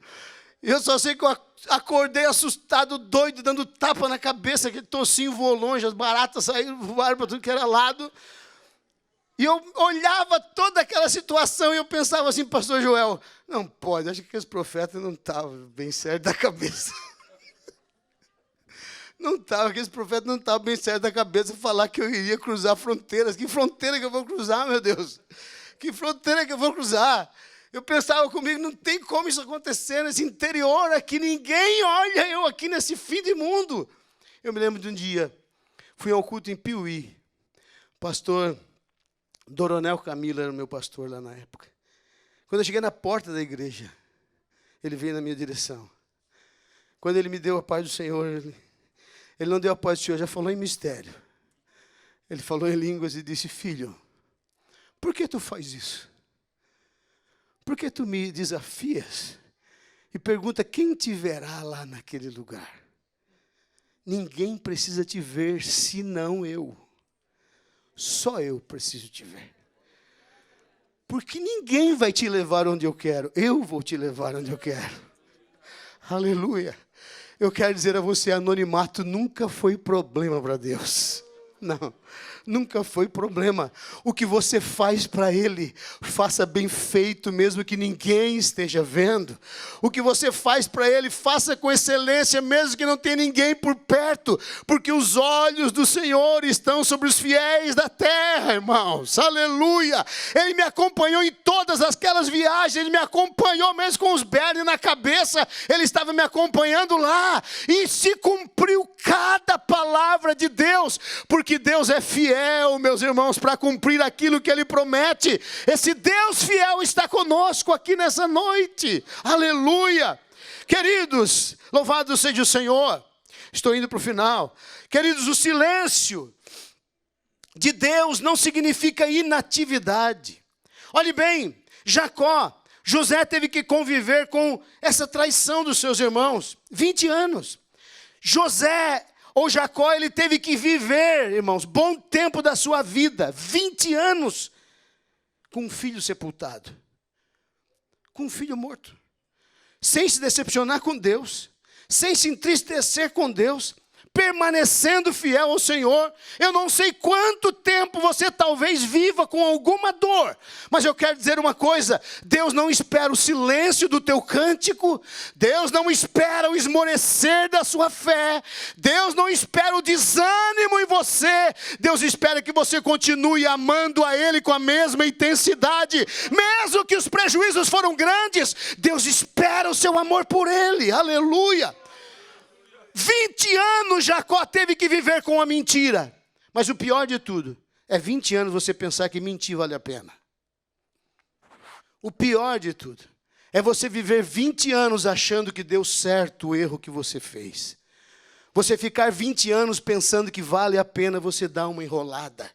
E eu só sei que eu acordei assustado, doido, dando tapa na cabeça, aquele tocinho voou longe, as baratas saíram, voaram para tudo que era lado. E eu olhava toda aquela situação e eu pensava assim, pastor Joel, não pode, acho que esse profeta não estava bem certo da cabeça. Não estava, aquele profeta não estava bem certo da cabeça falar que eu iria cruzar fronteiras. Que fronteira que eu vou cruzar, meu Deus? Que fronteira que eu vou cruzar? Eu pensava comigo, não tem como isso acontecer nesse interior aqui, ninguém olha eu aqui nesse fim de mundo. Eu me lembro de um dia, fui ao culto em Piuí. Pastor Doronel Camilo era o meu pastor lá na época. Quando eu cheguei na porta da igreja, ele veio na minha direção. Quando ele me deu a paz do Senhor, ele não deu a paz do Senhor, já falou em mistério. Ele falou em línguas e disse: filho, por que tu faz isso? Por que tu me desafias e pergunta quem te verá lá naquele lugar? Ninguém precisa te ver, senão eu. Só eu preciso te ver. Porque ninguém vai te levar onde eu quero. Eu vou te levar onde eu quero. Aleluia. Eu quero dizer a você, anonimato nunca foi problema para Deus. Não, nunca foi problema. O que você faz para Ele, faça bem feito, mesmo que ninguém esteja vendo. O que você faz para Ele, faça com excelência, mesmo que não tenha ninguém por perto. Porque os olhos do Senhor estão sobre os fiéis da terra, irmãos. Aleluia. Ele me acompanhou em todas aquelas viagens. Ele me acompanhou mesmo com os bernes na cabeça. Ele estava me acompanhando lá. E se cumpriu cada palavra de Deus. Porque Deus é fiel, meus irmãos, para cumprir aquilo que Ele promete. Esse Deus fiel está conosco aqui nessa noite. Aleluia. Queridos, louvado seja o Senhor. Estou indo para o final. Queridos, o silêncio de Deus não significa inatividade. Olhe bem, José teve que conviver com essa traição dos seus irmãos. 20 anos. Jacó, ele teve que viver, irmãos, bom tempo da sua vida, 20 anos, com um filho sepultado, com um filho morto, sem se decepcionar com Deus, sem se entristecer com Deus, permanecendo fiel ao Senhor. Eu não sei quanto tempo você talvez viva com alguma dor, mas eu quero dizer uma coisa: Deus não espera o silêncio do teu cântico, Deus não espera o esmorecer da sua fé, Deus não espera o desânimo em você, Deus espera que você continue amando a Ele com a mesma intensidade, mesmo que os prejuízos foram grandes, Deus espera o seu amor por Ele. Aleluia. 20 anos Jacó teve que viver com a mentira. Mas o pior de tudo é 20 anos você pensar que mentir vale a pena. O pior de tudo é você viver 20 anos achando que deu certo o erro que você fez. Você ficar 20 anos pensando que vale a pena você dar uma enrolada.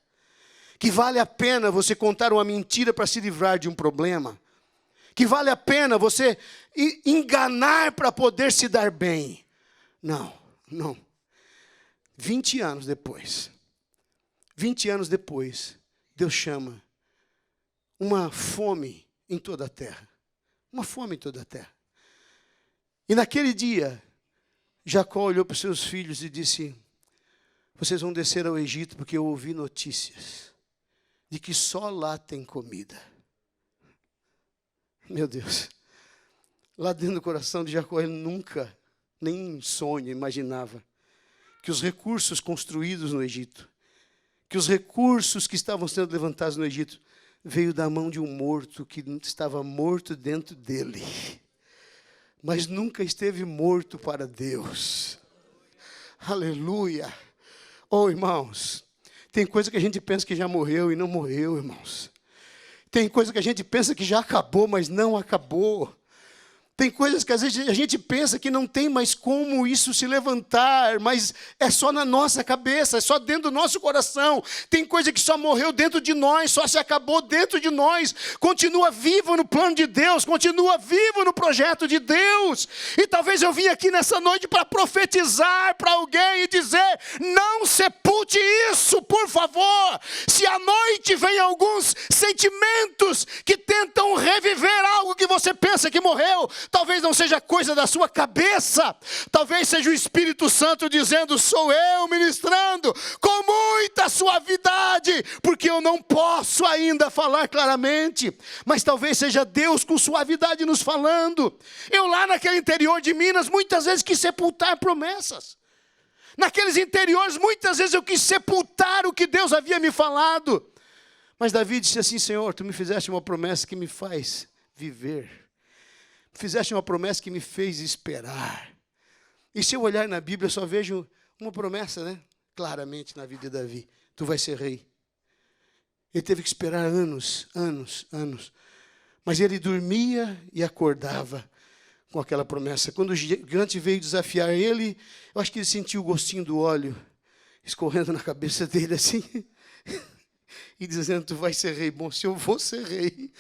Que vale a pena você contar uma mentira para se livrar de um problema. Que vale a pena você enganar para poder se dar bem. Não. 20 anos depois, Deus chama uma fome em toda a terra. Uma fome em toda a terra. E naquele dia, Jacó olhou para os seus filhos e disse: vocês vão descer ao Egito porque eu ouvi notícias de que só lá tem comida. Meu Deus, lá dentro do coração de Jacó, ele nunca, nem em sonho, imaginava que os recursos construídos no Egito, que os recursos que estavam sendo levantados no Egito, veio da mão de um morto que estava morto dentro dele, mas nunca esteve morto para Deus. Aleluia. Oh, irmãos, tem coisa que a gente pensa que já morreu e não morreu, irmãos. Tem coisa que a gente pensa que já acabou, mas não acabou. Tem coisas que às vezes a gente pensa que não tem mais como isso se levantar, mas é só na nossa cabeça, é só dentro do nosso coração. Tem coisa que só morreu dentro de nós, só se acabou dentro de nós. Continua vivo no plano de Deus, continua vivo no projeto de Deus. E talvez eu vim aqui nessa noite para profetizar para alguém e dizer: não sepulte isso, por favor. Se à noite vem alguns sentimentos que tentam reviver algo que você pensa que morreu, talvez não seja coisa da sua cabeça, talvez seja o Espírito Santo dizendo: sou eu ministrando com muita suavidade, porque eu não posso ainda falar claramente, mas talvez seja Deus com suavidade nos falando. Eu lá naquele interior de Minas, muitas vezes quis sepultar promessas. Naqueles interiores, muitas vezes eu quis sepultar o que Deus havia me falado. Mas Davi disse assim: Senhor, tu me fizeste uma promessa que me faz viver. Fizeste uma promessa que me fez esperar. E se eu olhar na Bíblia, eu só vejo uma promessa, né? Claramente na vida de Davi: tu vais ser rei. Ele teve que esperar anos. Mas ele dormia e acordava com aquela promessa. Quando o gigante veio desafiar ele, eu acho que ele sentiu o gostinho do óleo escorrendo na cabeça dele assim, e dizendo: tu vai ser rei. Bom, se eu vou ser rei,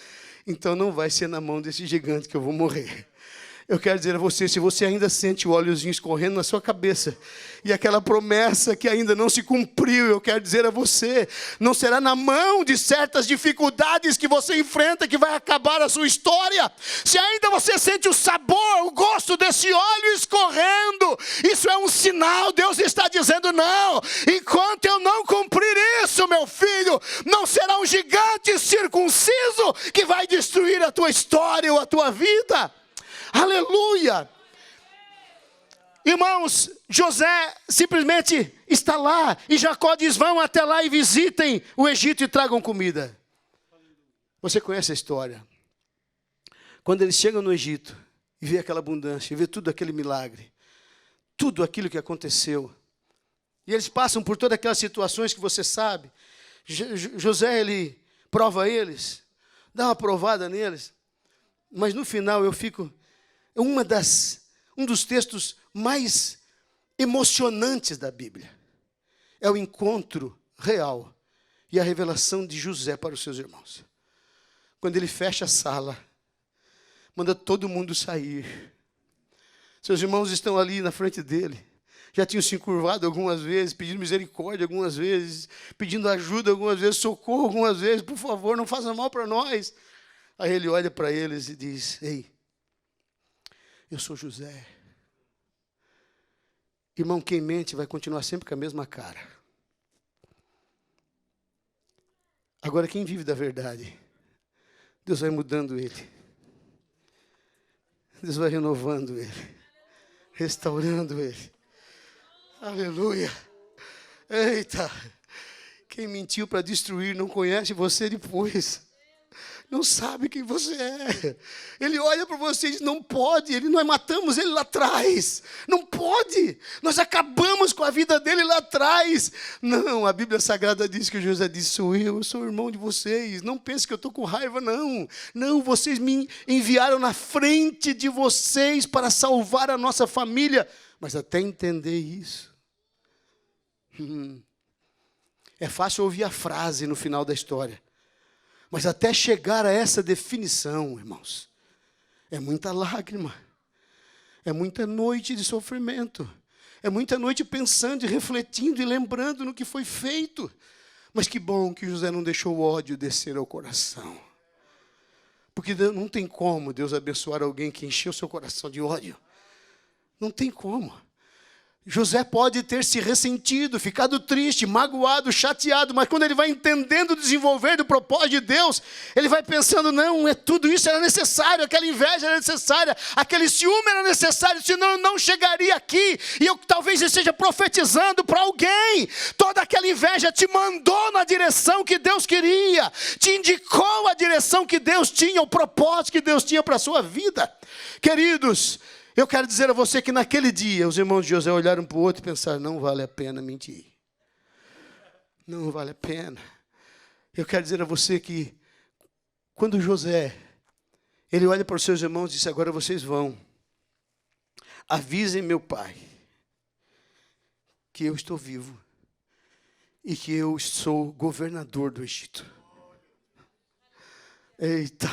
então não vai ser na mão desse gigante que eu vou morrer. Eu quero dizer a você, se você ainda sente o óleozinho escorrendo na sua cabeça, e aquela promessa que ainda não se cumpriu, eu quero dizer a você, não será na mão de certas dificuldades que você enfrenta que vai acabar a sua história. Se ainda você sente o sabor, o gosto desse óleo escorrendo, isso é um sinal. Deus está dizendo: não, enquanto eu não cumprir isso, meu filho, não será um gigante circunciso que vai destruir a tua história ou a tua vida. Aleluia! Irmãos, José simplesmente está lá, e Jacó diz: vão até lá e visitem o Egito e tragam comida. Você conhece a história. Quando eles chegam no Egito e vê aquela abundância, e vê tudo aquele milagre, tudo aquilo que aconteceu, e eles passam por todas aquelas situações que você sabe. José, ele prova eles, dá uma provada neles, mas no final eu fico... Um dos textos mais emocionantes da Bíblia é o encontro real e a revelação de José para os seus irmãos. Quando ele fecha a sala, manda todo mundo sair. Seus irmãos estão ali na frente dele. Já tinham se encurvado algumas vezes, pedindo misericórdia algumas vezes, pedindo ajuda algumas vezes, socorro algumas vezes. Por favor, não faça mal para nós. Aí ele olha para eles e diz: ei, eu sou José. Irmão, quem mente vai continuar sempre com a mesma cara. Agora, quem vive da verdade, Deus vai mudando ele. Deus vai renovando ele, restaurando ele. Aleluia. Eita. Quem mentiu para destruir não conhece você depois. Não sabe quem você é. Ele olha para você e diz: não pode, nós matamos ele lá atrás. Não pode, nós acabamos com a vida dele lá atrás. Não, a Bíblia Sagrada diz que José disse: eu sou irmão de vocês. Não pense que eu estou com raiva, não. Não, vocês me enviaram na frente de vocês para salvar a nossa família. Mas até entender isso, é fácil ouvir a frase no final da história. Mas até chegar a essa definição, irmãos, é muita lágrima, é muita noite de sofrimento, é muita noite pensando e refletindo e lembrando no que foi feito. Mas que bom que José não deixou o ódio descer ao coração. Porque não tem como Deus abençoar alguém que encheu seu coração de ódio. Não tem como. José pode ter se ressentido, ficado triste, magoado, chateado, mas quando ele vai entendendo o desenvolver do propósito de Deus, ele vai pensando: não, tudo isso era necessário, aquela inveja era necessária, aquele ciúme era necessário, senão eu não chegaria aqui. E eu talvez esteja profetizando para alguém: toda aquela inveja te mandou na direção que Deus queria, te indicou a direção que Deus tinha, o propósito que Deus tinha para a sua vida. Queridos, eu quero dizer a você que naquele dia, os irmãos de José olharam para o outro e pensaram: não vale a pena mentir. Não vale a pena. Eu quero dizer a você que, quando José, ele olha para os seus irmãos e diz: agora vocês vão, avisem meu pai que eu estou vivo e que eu sou governador do Egito. Eita!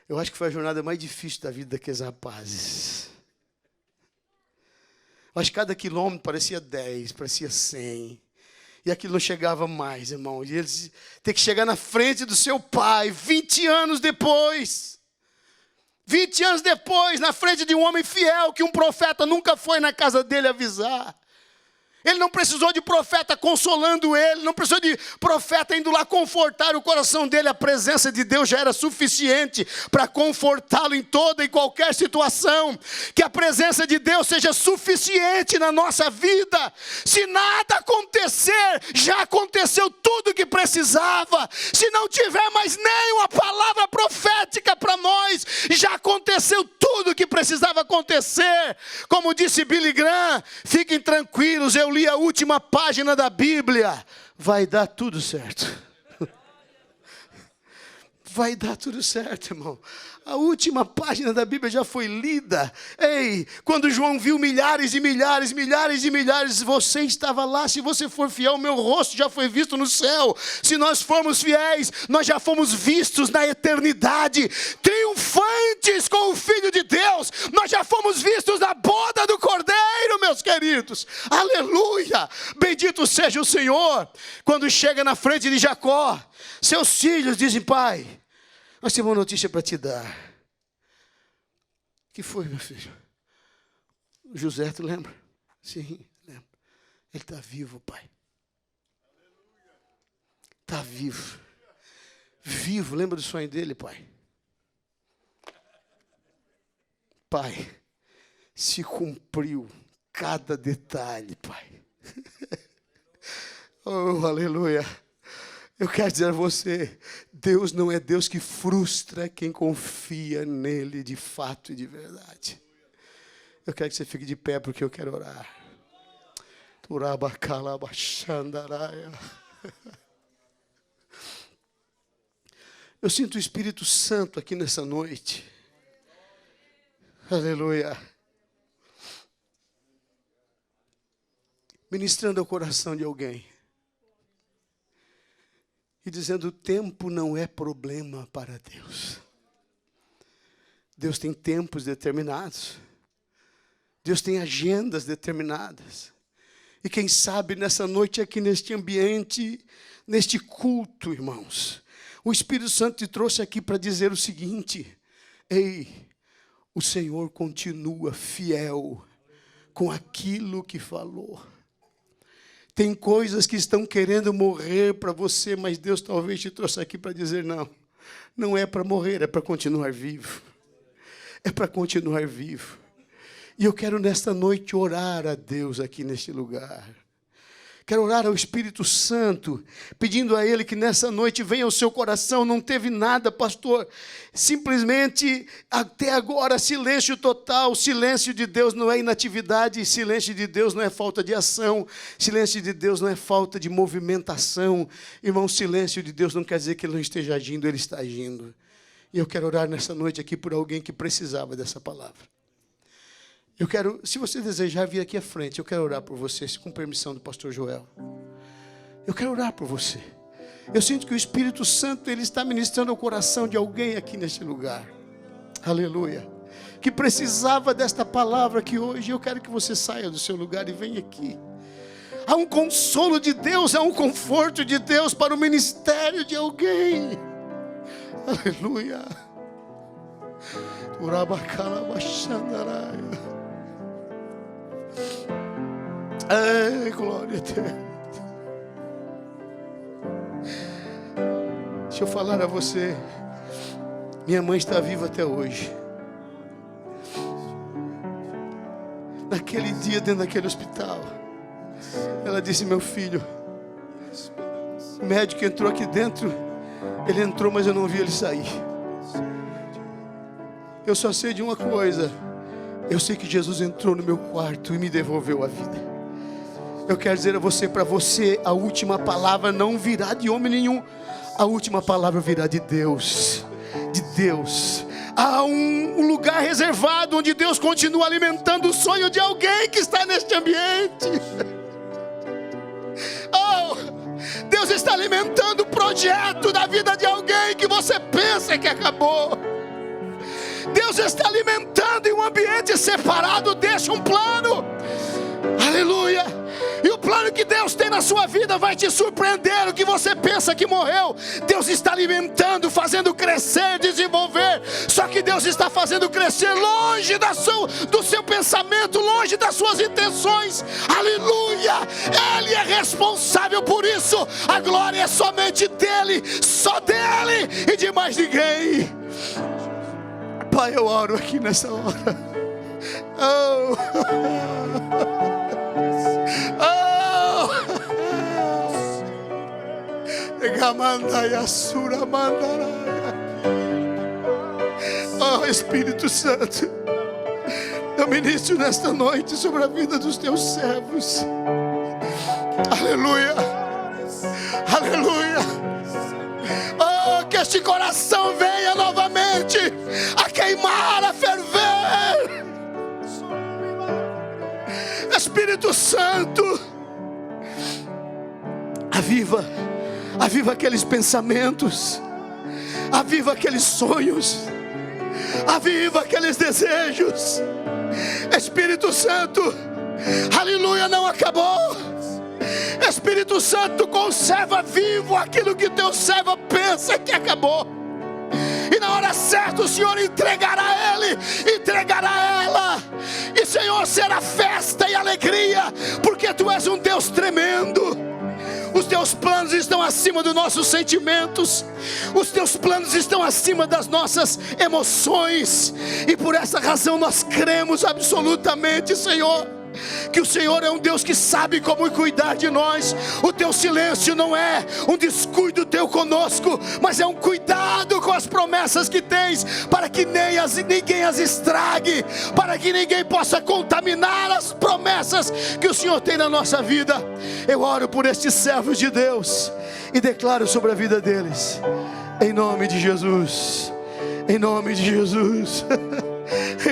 Eu acho que foi a jornada mais difícil da vida daqueles rapazes. Eu acho que cada quilômetro parecia 10, parecia 100. E aquilo não chegava mais, irmão. E eles têm que chegar na frente do seu pai, 20 anos depois. 20 anos depois, na frente de um homem fiel, que um profeta nunca foi na casa dele avisar. Ele não precisou de profeta consolando ele, não precisou de profeta indo lá confortar o coração dele. A presença de Deus já era suficiente para confortá-lo em toda e qualquer situação. Que a presença de Deus seja suficiente na nossa vida. Se nada acontecer, já aconteceu tudo o que precisava. Se não tiver mais nenhuma palavra profética para nós, já aconteceu tudo o que precisava acontecer. Como disse Billy Graham: fiquem tranquilos, eu li a última página da Bíblia, vai dar tudo certo. Vai dar tudo certo, irmão. A última página da Bíblia já foi lida. Ei, quando João viu milhares e milhares, milhares e milhares, você estava lá. Se você for fiel, meu rosto já foi visto no céu. Se nós formos fiéis, nós já fomos vistos na eternidade, triunfantes com o Filho de Deus. Nós já fomos vistos na boda do Cordeiro, meus queridos. Aleluia! Bendito seja o Senhor. Quando chega na frente de Jacó, seus filhos dizem: pai, nós temos uma notícia para te dar. O que foi, meu filho? O José, tu lembra? Sim, lembro. Ele está vivo, pai. Está vivo. Vivo, lembra do sonho dele, pai? Pai, se cumpriu cada detalhe, pai. Oh, aleluia. Eu quero dizer a você, Deus não é Deus que frustra quem confia nele de fato e de verdade. Eu quero que você fique de pé porque eu quero orar. Eu sinto o Espírito Santo aqui nessa noite. Aleluia. Ministrando ao coração de alguém. E dizendo: o tempo não é problema para Deus. Deus tem tempos determinados. Deus tem agendas determinadas. E quem sabe nessa noite aqui neste ambiente, neste culto, irmãos, o Espírito Santo te trouxe aqui para dizer o seguinte: ei, o Senhor continua fiel com aquilo que falou. Tem coisas que estão querendo morrer para você, mas Deus talvez te trouxe aqui para dizer: não, não é para morrer, é para continuar vivo. É para continuar vivo. E eu quero nesta noite orar a Deus aqui neste lugar. Quero orar ao Espírito Santo, pedindo a Ele que nessa noite venha ao seu coração. Não teve nada, pastor. Simplesmente, até agora, silêncio total. Silêncio de Deus não é inatividade. Silêncio de Deus não é falta de ação. Silêncio de Deus não é falta de movimentação. Irmão, silêncio de Deus não quer dizer que Ele não esteja agindo, Ele está agindo. E eu quero orar nessa noite aqui por alguém que precisava dessa palavra. Eu quero, se você desejar vir aqui à frente, eu quero orar por você, com permissão do pastor Joel. Eu quero orar por você. Eu sinto que o Espírito Santo, Ele está ministrando ao coração de alguém aqui neste lugar. Aleluia. Que precisava desta palavra aqui hoje. Eu quero que você saia do seu lugar e venha aqui. Há um consolo de Deus, há um conforto de Deus para o ministério de alguém. Aleluia. Urabacalabachandaraia. Ai, glória a Deus. Deixa eu falar a você. Minha mãe está viva até hoje. Naquele dia, dentro daquele hospital, ela disse: meu filho, o médico entrou aqui dentro. Ele entrou, mas eu não vi ele sair. Eu só sei de uma coisa. Eu sei que Jesus entrou no meu quarto e me devolveu a vida. Eu quero dizer a você, para você, a última palavra não virá de homem nenhum. A última palavra virá de Deus. De Deus. Há um lugar reservado onde Deus continua alimentando o sonho de alguém que está neste ambiente. Oh, Deus está alimentando o projeto da vida de alguém que você pensa que acabou. Deus está alimentando em um ambiente separado. Deixa um plano. Aleluia. E o plano que Deus tem na sua vida vai te surpreender. O que você pensa que morreu, Deus está alimentando, fazendo crescer, desenvolver. Só que Deus está fazendo crescer longe do seu pensamento, longe das suas intenções. Aleluia. Ele é responsável por isso. A glória é somente dele, só dele e de mais ninguém. Pai, eu oro aqui nessa hora. Oh. Oh, Espírito Santo, eu ministro nesta noite sobre a vida dos teus servos. Aleluia. Aleluia. Oh, que este coração venha novamente a queimar, a ferver. Espírito Santo, aviva aqueles pensamentos, aviva aqueles sonhos, aviva aqueles desejos. Espírito Santo, aleluia, não acabou. Espírito Santo, conserva vivo aquilo que teu servo pensa que acabou. E na hora certa o Senhor entregará ele, entregará ela. E Senhor, será festa e alegria, porque Tu és um Deus tremendo. Os Teus planos estão acima dos nossos sentimentos. Os Teus planos estão acima das nossas emoções. E por essa razão nós cremos absolutamente, Senhor, que o Senhor é um Deus que sabe como cuidar de nós. O Teu silêncio não é um descuido Teu conosco, mas é um cuidado com as promessas que Tens, para que ninguém as estrague, para que ninguém possa contaminar as promessas que o Senhor tem na nossa vida. Eu oro por estes servos de Deus e declaro sobre a vida deles, em nome de Jesus, em nome de Jesus,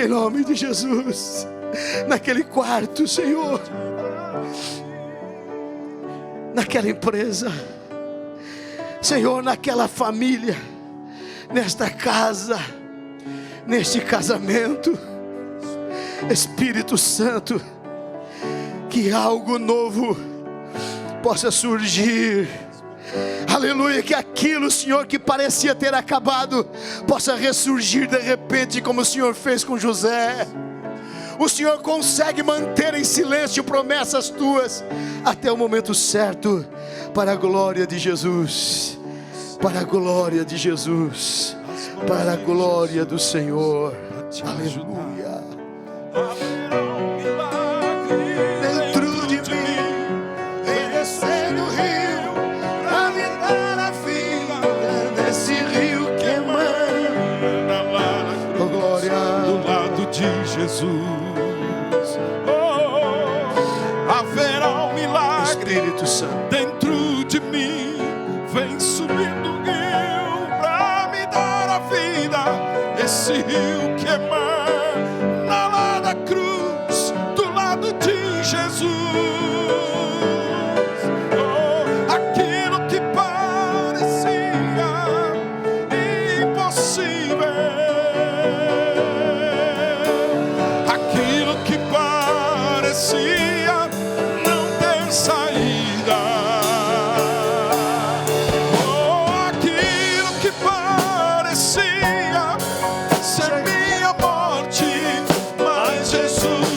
em nome de Jesus. Naquele quarto, Senhor, naquela empresa, Senhor, naquela família, nesta casa, neste casamento, Espírito Santo, que algo novo possa surgir. Aleluia, que aquilo, Senhor, que parecia ter acabado, possa ressurgir de repente, como o Senhor fez com José. O Senhor consegue manter em silêncio promessas Tuas até o momento certo, para a glória de Jesus, para a glória de Jesus, para a glória do Senhor. Aleluia. Dentro de mim vem descendo o rio, pra me dar a vida desse rio queimando. Oh, glória, do lado de Jesus. Haverá um milagre. Espírito Santo, Dentro de mim vem subindo um rio pra me dar a vida. Esse rio que emana lá da cruz, do lado de Jesus. Oh, aquilo que parecia impossível, aquilo que parecia não ter saída, oh, aquilo que parecia ser minha morte, mas Jesus